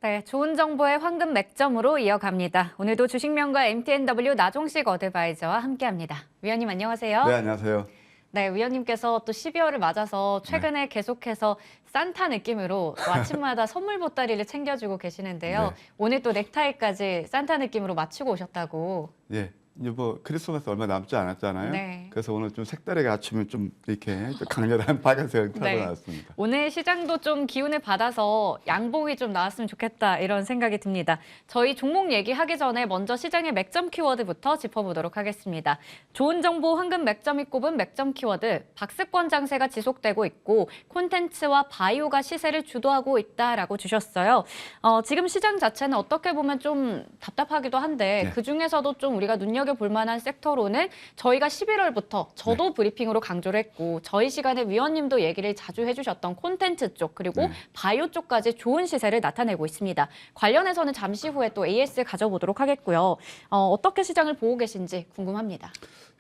네, 좋은 정보의 황금 맥점으로 이어갑니다. 오늘도 주식명가 MTNW 나종식 어드바이저와 함께합니다. 위원님 안녕하세요. 네, 안녕하세요. 네, 위원님께서 또 12월을 맞아서 최근에 계속해서 산타 느낌으로 또 아침마다 선물 보따리를 챙겨주고 계시는데요. 네. 오늘 또 넥타이까지 산타 느낌으로 맞추고 오셨다고. 예, 이제 뭐 크리스마스 얼마 남지 않았잖아요. 네. 그래서 오늘 좀 색다르게 아침에 좀 이렇게 좀 강렬한 빨간색을 타고 네. 나왔습니다. 오늘 시장도 좀 기운을 받아서 양봉이 좀 나왔으면 좋겠다 이런 생각이 듭니다. 저희 종목 얘기하기 전에 먼저 시장의 맥점 키워드부터 짚어보도록 하겠습니다. 좋은 정보 황금 맥점이 꼽은 맥점 키워드, 박스권 장세가 지속되고 있고 콘텐츠와 바이오가 시세를 주도하고 있다라고 주셨어요. 지금 시장 자체는 어떻게 보면 좀 답답하기도 한데 네. 그중에서도 좀 우리가 눈여겨볼 만한 섹터로는 저희가 11월부터 저도 브리핑으로 강조를 했고 저희 시간에 위원님도 얘기를 자주 해주셨던 콘텐츠 쪽 그리고 네. 바이오 쪽까지 좋은 시세를 나타내고 있습니다. 관련해서는 잠시 후에 또 AS 가져보도록 하겠고요. 어떻게 시장을 보고 계신지 궁금합니다.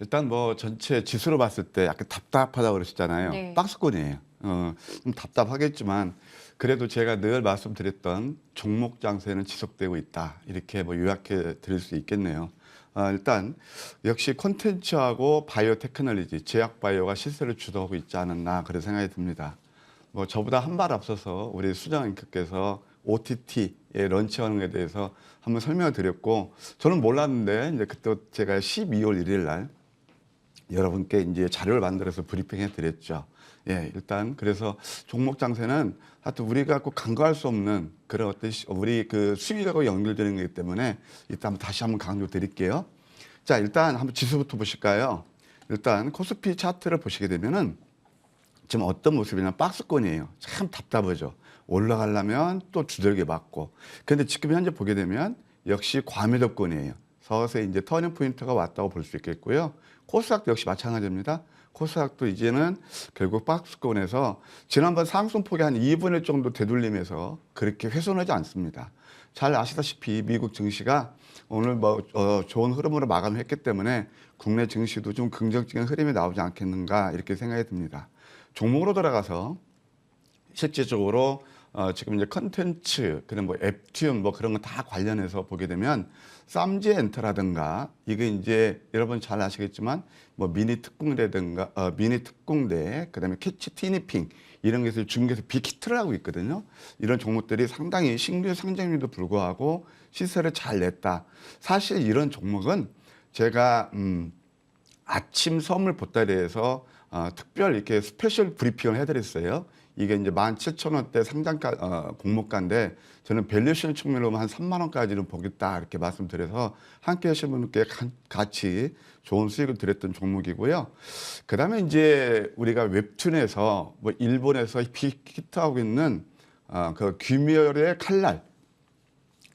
일단 뭐 전체 지수로 봤을 때 약간 답답하다고 그러셨잖아요. 네. 박스권이에요. 좀 답답하겠지만 그래도 제가 늘 말씀드렸던 종목 장세는 지속되고 있다. 이렇게 뭐 요약해 드릴 수 있겠네요. 일단 역시 콘텐츠하고 바이오 테크놀로지, 제약 바이오가 시세를 주도하고 있지 않았나 그런 생각이 듭니다. 뭐 저보다 한 발 앞서서 우리 수정 앵커께서 OTT에 런치하는 것에 대해서 한번 설명을 드렸고 저는 몰랐는데 이제 그때 제가 12월 1일 날 여러분께 이제 자료를 만들어서 브리핑해 드렸죠. 예, 일단 그래서 종목 장세는 하여튼 우리가 꼭 간과할 수 없는 그런 어떤 우리 그 수익하고 연결되는 거기 때문에 일단 다시 한번 강조 드릴게요. 자, 일단 한번 지수부터 보실까요? 일단 코스피 차트를 보시게 되면은 지금 어떤 모습이냐 박스권이에요. 참 답답하죠. 올라가려면 또 두들겨 맞고. 그런데 지금 현재 보게 되면 역시 과매도권이에요. 서서히 이제 터닝 포인트가 왔다고 볼 수 있겠고요. 코스닥도 역시 마찬가지입니다. 코스닥도 이제는 결국 박스권에서 지난번 상승폭이 한 2분의 1 정도 되돌리면서 그렇게 훼손하지 않습니다. 잘 아시다시피 미국 증시가 오늘 뭐 좋은 흐름으로 마감했기 때문에 국내 증시도 좀 긍정적인 흐름이 나오지 않겠는가 이렇게 생각이 듭니다. 종목으로 들어가서 실질적으로 지금 이제 컨텐츠 그런 뭐 앱튠 뭐 그런 거 다 관련해서 보게 되면 쌈지 엔터라든가 이게 이제 여러분 잘 아시겠지만 뭐 미니 특공대든가 미니 특공대 그다음에 캐치 티니핑 이런 것을 중국에서 빅히트를 하고 있거든요. 이런 종목들이 상당히 신규 상장률도 불구하고 시세를 잘 냈다. 사실 이런 종목은 제가 아침 선물 보따리에서 특별 이렇게 스페셜 브리핑을 해드렸어요. 이게 이제 17,000원대 상장가 공모가인데 저는 밸류에이션 측면으로 한 3만 원까지는 보겠다 이렇게 말씀드려서 함께 하신 분께 같이 좋은 수익을 드렸던 종목이고요. 그다음에 이제 우리가 웹툰에서 뭐 일본에서 히트하고 있는 그 귀멸의 칼날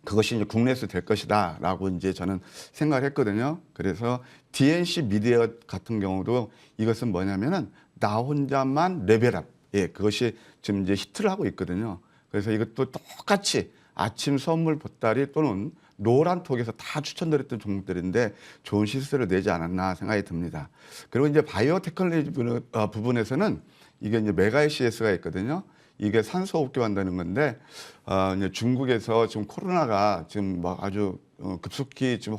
그것이 이제 국내에서 될 것이다라고 이제 저는 생각을 했거든요. 그래서 DNC 미디어 같은 경우도 이것은 뭐냐면은 나 혼자만 레벨업. 예, 그것이 지금 이제 히트를 하고 있거든요. 그래서 이것도 똑같이 아침 선물 보따리 또는 노란톡에서 다 추천드렸던 종목들인데 좋은 시세를 내지 않았나 생각이 듭니다. 그리고 이제 바이오 테크놀로지 부분에서는 이게 이제 메가 CS가 있거든요. 이게 산소호흡기 한다는 건데 이제 중국에서 지금 코로나가 지금 막 아주 급속히 지금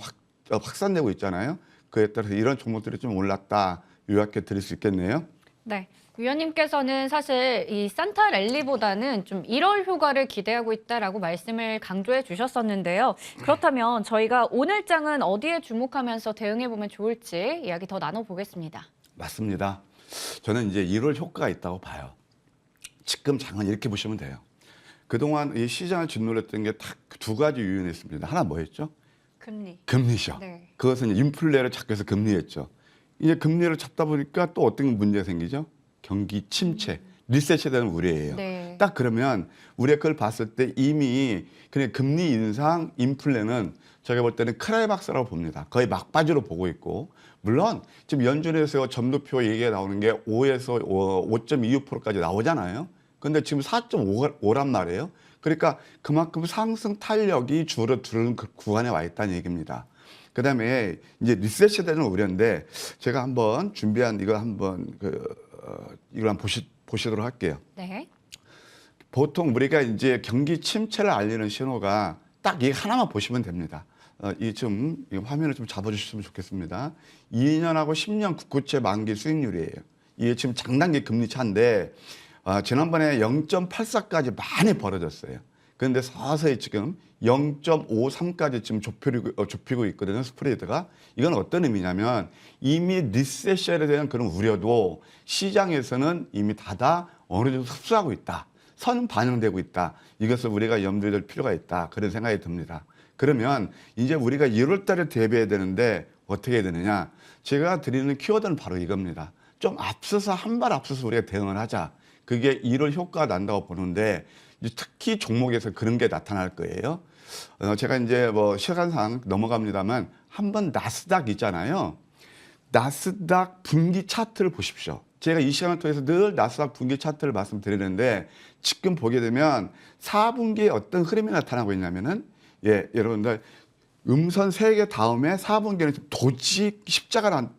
확산되고 있잖아요. 그에 따라서 이런 종목들이 좀 올랐다 요약해 드릴 수 있겠네요. 네. 위원님께서는 사실 이 산타 랠리보다는 좀 1월 효과를 기대하고 있다라고 말씀을 강조해 주셨었는데요. 그렇다면 저희가 오늘 장은 어디에 주목하면서 대응해 보면 좋을지 이야기 더 나눠보겠습니다. 맞습니다. 저는 이제 1월 효과가 있다고 봐요. 지금 장은 이렇게 보시면 돼요. 그동안 이 시장을 짓눌렀던 게 딱 두 가지 요인이 있습니다. 하나 뭐였죠? 금리. 금리죠. 네. 그것은 인플레를 잡기 위해서 금리였죠. 이제 금리를 잡다 보니까 또 어떤 문제가 생기죠? 경기 침체, 리셋에 대한 우려예요. 네. 딱 그러면 우리가 그걸 봤을 때 이미 그냥 금리 인상, 인플레는 제가 볼 때는 크라이막스라고 봅니다. 거의 막바지로 보고 있고 물론 지금 연준에서 점도표 얘기가 나오는 게 5에서 5.26%까지 나오잖아요. 근데 지금 4.5란 말이에요. 그러니까 그만큼 상승 탄력이 줄어드는 그 구간에 와 있다는 얘기입니다. 그다음에 이제 리셋에 대한 우려인데 제가 한번 준비한 이거 한번 이걸 한번 보시도록 할게요. 네. 보통 우리가 이제 경기 침체를 알리는 신호가 딱 이 하나만 보시면 됩니다. 이 화면을 좀 잡아주셨으면 좋겠습니다. 2년하고 10년 국고채 만기 수익률이에요. 이게 지금 장단기 금리 차인데 지난번에 0.84까지 많이 벌어졌어요. 그런데 서서히 지금 0.53까지 지금 좁히고 있거든요. 스프레드가. 이건 어떤 의미냐면 이미 리세션에 대한 그런 우려도 시장에서는 이미 다 어느 정도 흡수하고 있다. 선 반영되고 있다. 이것을 우리가 염두에 둘 필요가 있다. 그런 생각이 듭니다. 그러면 이제 우리가 1월 달에 대비해야 되는데 어떻게 해야 되느냐. 제가 드리는 키워드는 바로 이겁니다. 좀 앞서서 한 발 앞서서 우리가 대응을 하자. 그게 1월 효과가 난다고 보는데 특히 종목에서 그런 게 나타날 거예요. 제가 이제 뭐 시간상 넘어갑니다만 한번 나스닥 있잖아요. 나스닥 분기 차트를 보십시오. 제가 이 시간을 통해서 늘 나스닥 분기 차트를 말씀드리는데 지금 보게 되면 4분기에 어떤 흐름이 나타나고 있냐면은 여러분들 음선 3개 다음에 4분기는 도지 십자가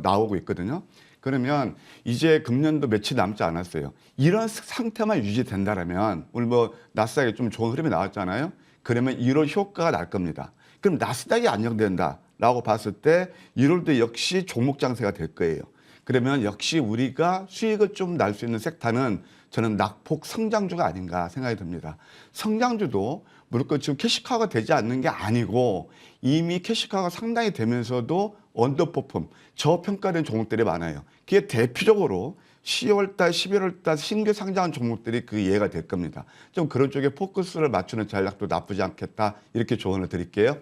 나오고 있거든요. 그러면 이제 금년도 며칠 남지 않았어요. 이런 상태만 유지된다라면 오늘 뭐 나스닥에 좀 좋은 흐름이 나왔잖아요. 그러면 1월 효과가 날 겁니다. 그럼 나스닥이 안정된다라고 봤을 때 1월도 역시 종목 장세가 될 거예요. 그러면 역시 우리가 수익을 좀 날 수 있는 섹터는 저는 낙폭 성장주가 아닌가 생각이 듭니다. 성장주도 물론 지금 캐시카우가 되지 않는 게 아니고 이미 캐시카우가 상당히 되면서도 언더퍼폼, 저평가된 종목들이 많아요. 그게 대표적으로 10월달, 11월달 신규 상장한 종목들이 그 예가 될 겁니다. 좀 그런 쪽에 포커스를 맞추는 전략도 나쁘지 않겠다. 이렇게 조언을 드릴게요.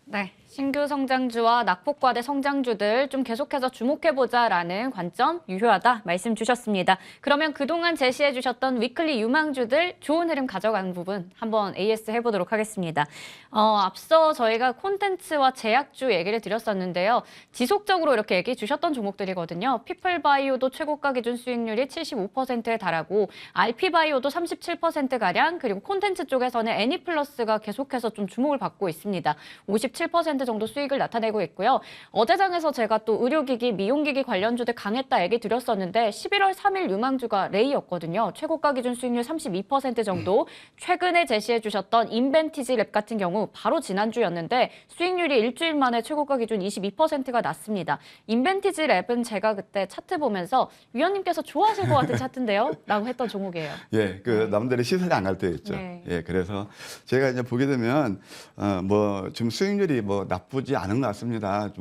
네, 신규 성장주와 낙폭과대 성장주들 좀 계속해서 주목해보자라는 관점 유효하다 말씀 주셨습니다. 그러면 그동안 제시해 주셨던 위클리 유망주들 좋은 흐름 가져가는 부분 한번 AS 해보도록 하겠습니다. 앞서 저희가 콘텐츠와 제약주 얘기를 드렸었는데요. 지속적으로 이렇게 얘기해 주셨던 종목들이거든요. 피플바이오도 최고가 기준 수익률이 75%에 달하고 RP바이오도 37%가량 그리고 콘텐츠 쪽에서는 애니플러스가 계속해서 좀 주목을 받고 있습니다. 57% 정도 수익을 나타내고 있고요. 어제장에서 제가 또 의료기기, 미용기기 관련주들 강했다 얘기 드렸었는데 11월 3일 유망주가 레이였거든요. 최고가 기준 수익률 32% 정도. 최근에 제시해 주셨던 인벤티지랩 같은 경우 바로 지난주였는데 수익률이 일주일 만에 최고가 기준 22%가 났습니다. 인벤티지랩은 제가 그때 차트 보면서 위원님께서 좋아하실 것 같은 차트인데요? 라고 했던 종목이에요. 네. 남들의 시선이 안 갈 때 있죠. 네. 그래서 제가 이제 보게 되면 지금 수익률이 나쁘지 않은 것 같습니다.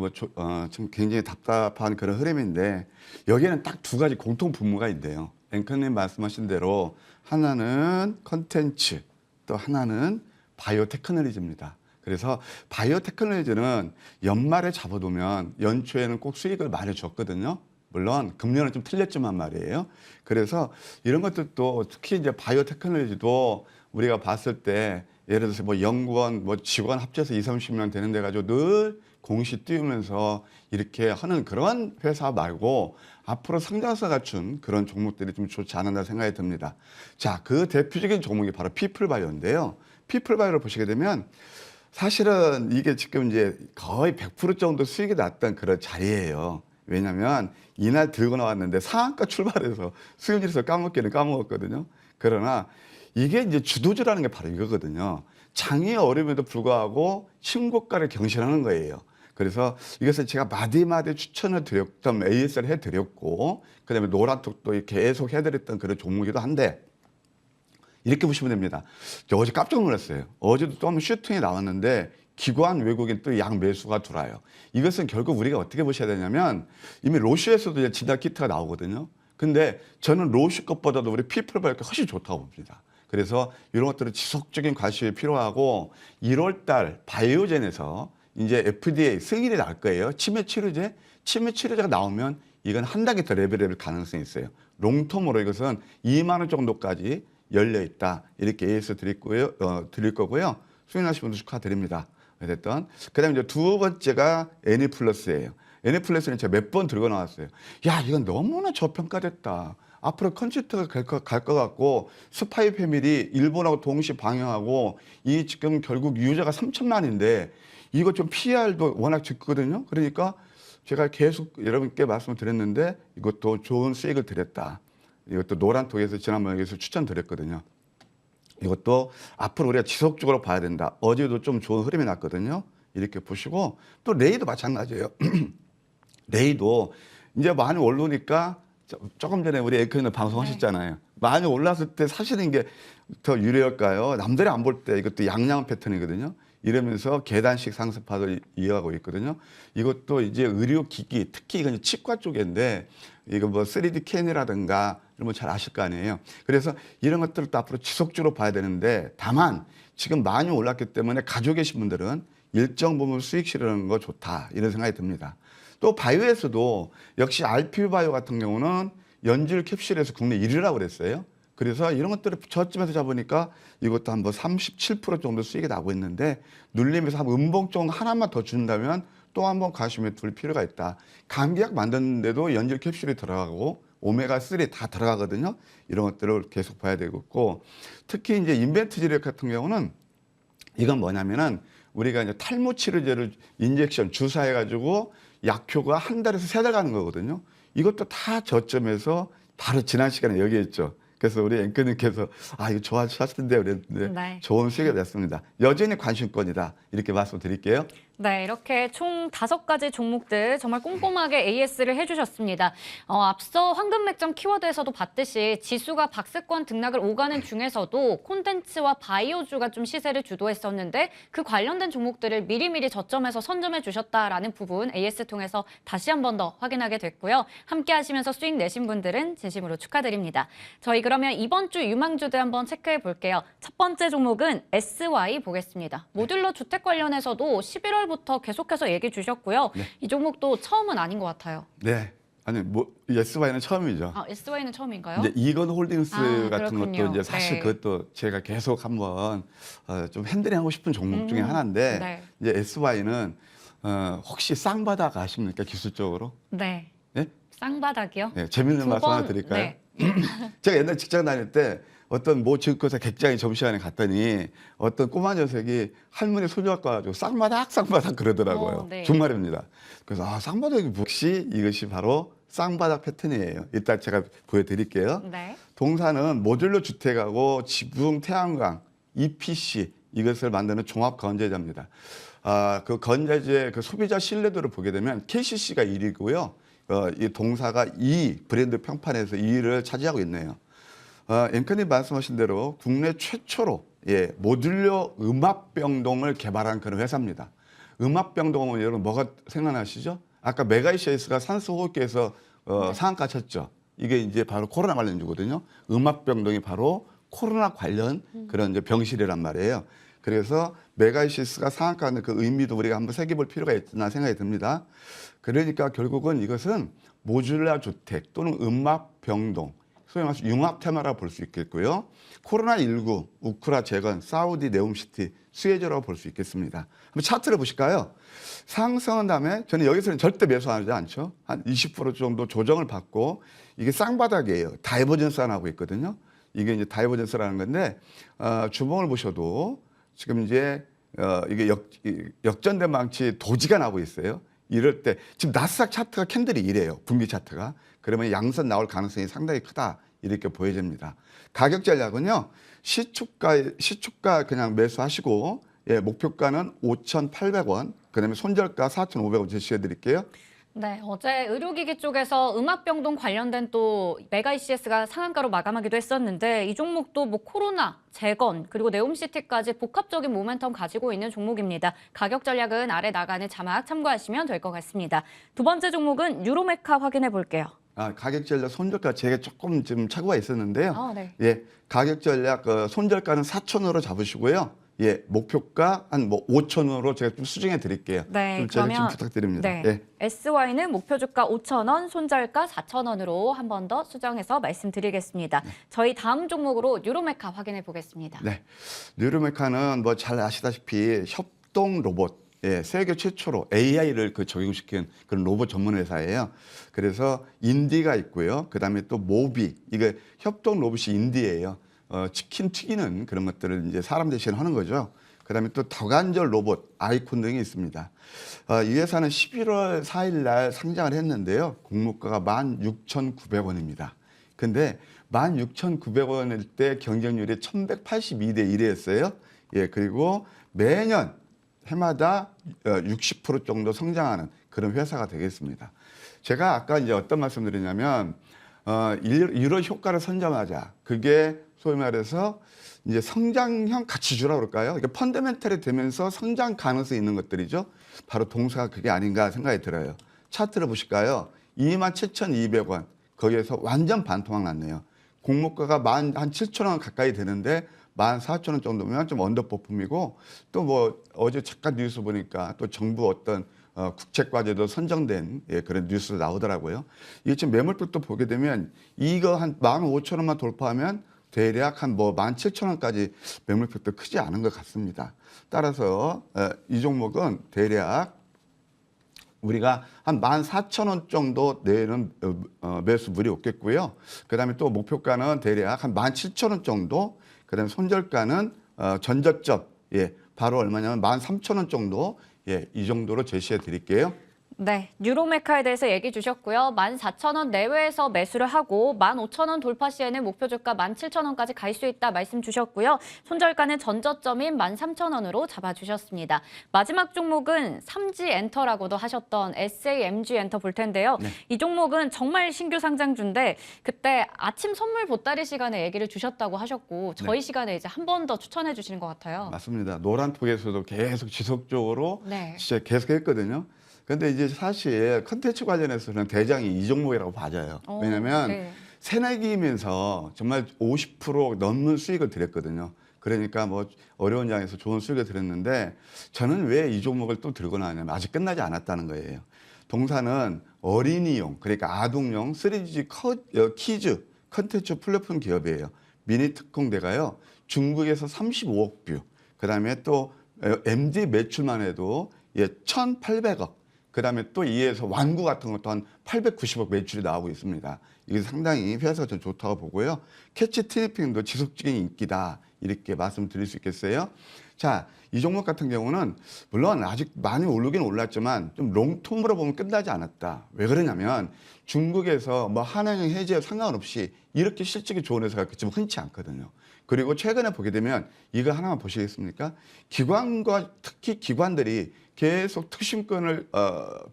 지금 굉장히 답답한 그런 흐름인데 여기에는 딱 두 가지 공통 분모가 있는데요. 앵커님 말씀하신 대로 하나는 컨텐츠, 또 하나는 바이오 테크놀로지입니다. 그래서 바이오 테크놀로지는 연말에 잡아두면 연초에는 꼭 수익을 많이 줬거든요. 물론 금년은 좀 틀렸지만 말이에요. 그래서 이런 것들도 특히 이제 바이오 테크놀로지도 우리가 봤을 때 예를 들어서 연구원, 직원 합쳐서 20-30명 되는 데 가지고 늘 공시 띄우면서 이렇게 하는 그런 회사 말고 앞으로 성장세 갖춘 그런 종목들이 좀 좋지 않았나 생각이 듭니다. 자, 그 대표적인 종목이 바로 피플바이오인데요. 피플바이오를 보시게 되면 사실은 이게 지금 이제 거의 100% 정도 수익이 났던 그런 자리예요. 왜냐하면 이날 들고 나왔는데 상한가 출발해서 수익률에서 까먹기는 까먹었거든요. 그러나 이게 이제 주도주라는 게 바로 이거거든요. 장이 어려움에도 불구하고 신고가를 경신하는 거예요. 그래서 이것을 제가 마디마디 추천을 드렸던 AS를 해드렸고 그다음에 노란톡도 계속 해드렸던 그런 종목이기도 한데 이렇게 보시면 됩니다. 저 어제 깜짝 놀랐어요. 어제도 또 한번 슈팅이 나왔는데 기관 외국인 또 양 매수가 들어와요. 이것은 결국 우리가 어떻게 보셔야 되냐면 이미 로슈에서도 이제 진단 키트가 나오거든요. 근데 저는 로슈 것보다도 우리 피플바이오가 훨씬 좋다고 봅니다. 그래서 이런 것들은 지속적인 관심이 필요하고 1월 달 바이오젠에서 이제 FDA 승인이 날 거예요. 치매 치료제가 나오면 이건 한 단계 더 레벨을 가능성이 있어요. 롱텀으로 이것은 2만 원 정도까지 열려 있다. 이렇게 AS 드릴 거고요. 수익나신 분들 축하드립니다. 어쨌든 그다음에 이제 두 번째가 애니플러스예요. 애니플러스는 제가 몇 번 들고 나왔어요. 야, 이건 너무나 저평가됐다. 앞으로 컨셉트가 갈 것 같고 스파이 패밀리 일본하고 동시 방영하고 이 지금 결국 유저가 3천만인데 이거 좀 PR도 워낙 적거든요. 그러니까 제가 계속 여러분께 말씀을 드렸는데 이것도 좋은 수익을 드렸다. 이것도 노란톡에서 지난번에 여기서 추천드렸거든요. 이것도 앞으로 우리가 지속적으로 봐야 된다. 어제도 좀 좋은 흐름이 났거든요. 이렇게 보시고 또 레이도 마찬가지예요. 레이도 이제 많이 오르니까 조금 전에 우리 앵커님 방송하셨잖아요. 많이 올랐을 때 사실은 이게 더 유리할까요? 남들이 안 볼 때 이것도 양양 패턴이거든요. 이러면서 계단식 상승파도 이어가고 있거든요. 이것도 이제 의료기기, 특히 이건 치과 쪽인데 이거 뭐 3D 캔이라든가 이런 거 잘 아실 거 아니에요. 그래서 이런 것들도 앞으로 지속적으로 봐야 되는데 다만 지금 많이 올랐기 때문에 가지고 계신 분들은 일정 부분 수익 실현하는 거 좋다 이런 생각이 듭니다. 또 바이오에서도 역시 RPU 바이오 같은 경우는 연질 캡슐에서 국내 1위라고 그랬어요. 그래서 이런 것들을 저점에서 잡으니까 이것도 한 뭐 37% 정도 수익이 나고 있는데 눌림에서 한 음봉 정도 하나만 더 준다면 또 한번 가시면 둘 필요가 있다. 감기약 만드는데도 연질 캡슐이 들어가고 오메가3 다 들어가거든요. 이런 것들을 계속 봐야 되겠고 특히 이제 인벤트 지력 같은 경우는 이건 뭐냐면은 우리가 이제 탈모 치료제를 인젝션 주사해가지고 약효가 한 달에서 세 달 가는 거거든요. 이것도 다 저점에서 바로 지난 시간에 얘기했죠. 그래서 우리 앵커님께서 이거 좋아하실 텐데 그랬는데 네. 좋은 수익이 됐습니다. 여전히 관심권이다 이렇게 말씀드릴게요. 네, 이렇게 총 5가지 종목들 정말 꼼꼼하게 AS를 해주셨습니다. 앞서 황금 맥점 키워드에서도 봤듯이 지수가 박스권 등락을 오가는 중에서도 콘텐츠와 바이오주가 좀 시세를 주도했었는데 그 관련된 종목들을 미리미리 저점에서 선점해 주셨다라는 부분 AS 통해서 다시 한 번 더 확인하게 됐고요. 함께 하시면서 수익 내신 분들은 진심으로 축하드립니다. 저희 그러면 이번 주 유망주들 한번 체크해 볼게요. 첫 번째 종목은 SY 보겠습니다. 모듈러 주택 관련해서도 11월부터 계속해서 얘기 주셨고요. 네. 이 종목도 처음은 아닌 것 같아요. 네. 아니 뭐 SY는 처음이죠. SY는 처음인가요? 이제 이건 홀딩스 같은 그렇군요. 것도 이제 사실 네. 그것도 제가 계속 한번 좀 핸들링하고 싶은 종목 중에 하나인데 네. 이제 SY는 혹시 쌍바닥 아십니까 기술적으로? 네. 네? 쌍바닥이요? 네, 재밌는 말씀 하나 드릴까요? 네. 제가 옛날 직장 다닐 때 어떤 모 증권사 객장에 점심시간에 갔더니 어떤 꼬마 녀석이 할머니 손주 갖고 와가지고 쌍바닥 그러더라고요. 네. 정말입니다. 그래서 쌍바닥이 혹시 이것이 바로 쌍바닥 패턴이에요. 일단 제가 보여드릴게요. 네. 동사는 모듈러 주택하고 지붕, 태양광, EPC 이것을 만드는 종합 건재자입니다. 그 건재제 그 소비자 신뢰도를 보게 되면 KCC가 1위고요. 이 동사가 2 브랜드 평판에서 2위를 차지하고 있네요. 앵커님 말씀하신 대로 국내 최초로 모듈러 음압병동을 개발한 그런 회사입니다. 음압병동은 여러분 뭐가 생각나시죠? 아까 메가이시스가 산소호흡기에서 상한가 쳤죠. 이게 이제 바로 코로나 관련주거든요. 음압병동이 바로 코로나 관련 그런 이제 병실이란 말이에요. 그래서 메가이시스가 상한가는 그 의미도 우리가 한번 새겨볼 필요가 있나 생각이 듭니다. 그러니까 결국은 이것은 모듈러 주택 또는 음압병동 소위 말해서 융합 테마라고 볼 수 있겠고요. 코로나19, 우크라 재건, 사우디 네옴시티, 수혜주라고 볼 수 있겠습니다. 한번 차트를 보실까요? 상승한 다음에 저는 여기서는 절대 매수하지 않죠. 한 20% 정도 조정을 받고 이게 쌍바닥이에요. 다이버전스 하고 있거든요. 이게 이제 다이버전스라는 건데 주봉을 보셔도 지금 이제 이게 역전된 망치 도지가 나고 있어요. 이럴 때 지금 나스닥 차트가 캔들이 이래요. 분기 차트가. 그러면 양선 나올 가능성이 상당히 크다. 이렇게 보여집니다. 가격 전략은요. 시초가 그냥 매수하시고 목표가는 5,800원. 그다음에 손절가 4,500원 제시해 드릴게요. 네, 어제 의료기기 쪽에서 음압병동 관련된 또 메가이시스가 상한가로 마감하기도 했었는데 이 종목도 뭐 코로나, 재건, 그리고 네옴시티까지 복합적인 모멘텀 가지고 있는 종목입니다. 가격 전략은 아래 나가는 자막 참고하시면 될 것 같습니다. 두 번째 종목은 유로메카 확인해 볼게요. 가격 전략 손절가 제가 조금 좀 착오가 있었는데요. 네. 가격 전략 손절가는 4,000원으로 잡으시고요. 목표가 한 5,000원으로 제가 좀 수정해 드릴게요. 네, 제가 그러면 좀 부탁드립니다. 네. SY는 목표 주가 5,000원, 손절가 4,000원으로 한 번 더 수정해서 말씀드리겠습니다. 저희 다음 종목으로 유로메카 확인해 보겠습니다. 네, 유로메카는 뭐 잘 아시다시피 협동 로봇, 세계 최초로 AI를 적용시킨 그런 로봇 전문 회사예요. 그래서 인디가 있고요. 그다음에 또 모비, 이거 협동 로봇이 인디예요. 치킨 튀기는 그런 것들을 이제 사람 대신 하는 거죠. 그다음에 또 더간절 로봇, 아이콘 등이 있습니다. 이 회사는 11월 4일 날 상장을 했는데요. 공모가가 16,900원입니다. 근데 16,900원일 때 경쟁률이 1,182대 1이었어요. 예, 그리고 매년 해마다 60% 정도 성장하는 그런 회사가 되겠습니다. 제가 아까 이제 어떤 말씀드리냐면 이런 효과를 선점하자. 그게 소위 말해서 이제 성장형 가치주라고 그럴까요? 이게 펀더멘털이 되면서 성장 가능성이 있는 것들이죠. 바로 동사가 그게 아닌가 생각이 들어요. 차트를 보실까요? 27,200원. 거기에서 완전 반토막 났네요. 공모가가 한 7,000원 가까이 되는데 14,000원 정도면 좀 언더퍼폼이고 또 뭐 어제 잠깐 뉴스 보니까 또 정부 어떤 국책과제도 선정된 그런 뉴스 나오더라고요. 이게 지금 매물폭도 보게 되면 이거 한 15,000원만 돌파하면 대략 한 뭐 17,000원까지 매물폭도 크지 않은 것 같습니다. 따라서 이 종목은 대략 우리가 한 14,000원 정도 내는 매수 무리 없겠고요. 그다음에 또 목표가는 대략 한 17,000원 정도. 그다음에 손절가는 전저점 바로 얼마냐면 13,000원 정도 이 정도로 제시해 드릴게요. 네, 유로메카에 대해서 얘기 주셨고요. 14,000원 내외에서 매수를 하고 15,000원 돌파 시에는 목표 주가 17,000원까지 갈 수 있다 말씀 주셨고요. 손절가는 전저점인 13,000원으로 잡아주셨습니다. 마지막 종목은 삼지엔터라고도 하셨던 SAMG엔터 볼 텐데요. 네. 이 종목은 정말 신규 상장주인데 그때 아침 선물 보따리 시간에 얘기를 주셨다고 하셨고 저희 시간에 이제 한 번 더 추천해 주시는 것 같아요. 맞습니다. 노란톡에서도 계속 지속적으로 네. 진짜 계속 했거든요. 근데 이제 사실 컨텐츠 관련해서는 대장이 이 종목이라고 봐져요. 왜냐면 네. 새내기면서 정말 50% 넘는 수익을 드렸거든요. 그러니까 뭐 어려운 장에서 좋은 수익을 드렸는데 저는 왜 이 종목을 또 들고 나왔냐면 아직 끝나지 않았다는 거예요. 동사는 어린이용, 그러니까 아동용 3G 키즈 컨텐츠 플랫폼 기업이에요. 미니 특공대가요. 중국에서 35억 뷰, 그다음에 또 MD 매출만 해도 1,800억. 그다음에 또 이에서 완구 같은 것도 한 890억 매출이 나오고 있습니다. 이게 상당히 회사가 좀 좋다고 보고요. 캐치 트래핑도 지속적인 인기다. 이렇게 말씀드릴 수 있겠어요. 자, 이 종목 같은 경우는 물론 아직 많이 오르긴 올랐지만 좀 롱텀으로 보면 끝나지 않았다. 왜 그러냐면 중국에서 뭐 한한령 해제 상관없이 이렇게 실적이 좋은 회사가 좀 흔치 않거든요. 그리고 최근에 보게 되면 이거 하나만 보시겠습니까? 기관과 특히 기관들이 계속 특심권을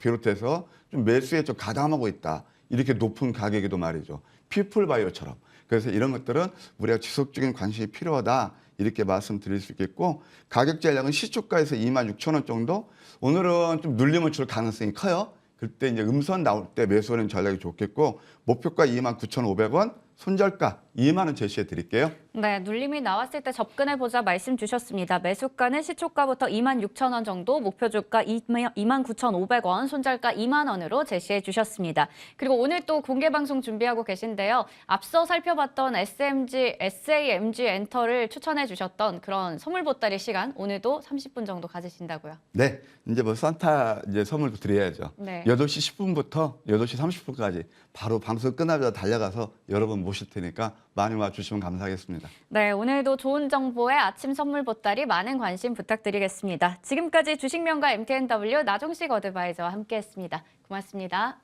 비롯해서 좀 매수에 좀 가담하고 있다. 이렇게 높은 가격에도 말이죠. 피플바이오처럼. 그래서 이런 것들은 우리가 지속적인 관심이 필요하다. 이렇게 말씀드릴 수 있겠고 가격 전략은 시초가에서 26,000원 정도. 오늘은 좀 눌림을 줄 가능성이 커요. 그때 이제 음선 나올 때 매수하는 전략이 좋겠고 목표가 29,500원, 손절가 2만 원 제시해 드릴게요. 네, 눌림이 나왔을 때 접근해보자 말씀 주셨습니다. 매수가는 시초가부터 26,000원 정도, 목표 주가 29,500원, 손절가 2만 원으로 제시해 주셨습니다. 그리고 오늘 또 공개 방송 준비하고 계신데요. 앞서 살펴봤던 SAMG 엔터를 추천해 주셨던 그런 선물 보따리 시간 오늘도 30분 정도 가지신다고요. 네, 이제 뭐 산타 이제 선물도 드려야죠. 네. 8시 10분부터 8시 30분까지 바로 방송 끝나자마자 달려가서 여러분 모실 테니까 많이 와주시면 감사하겠습니다. 네, 오늘도 좋은 정보에 아침 선물 보따리 많은 관심 부탁드리겠습니다. 지금까지 주식명가 MTNW 나종식 어드바이저와 함께했습니다. 고맙습니다.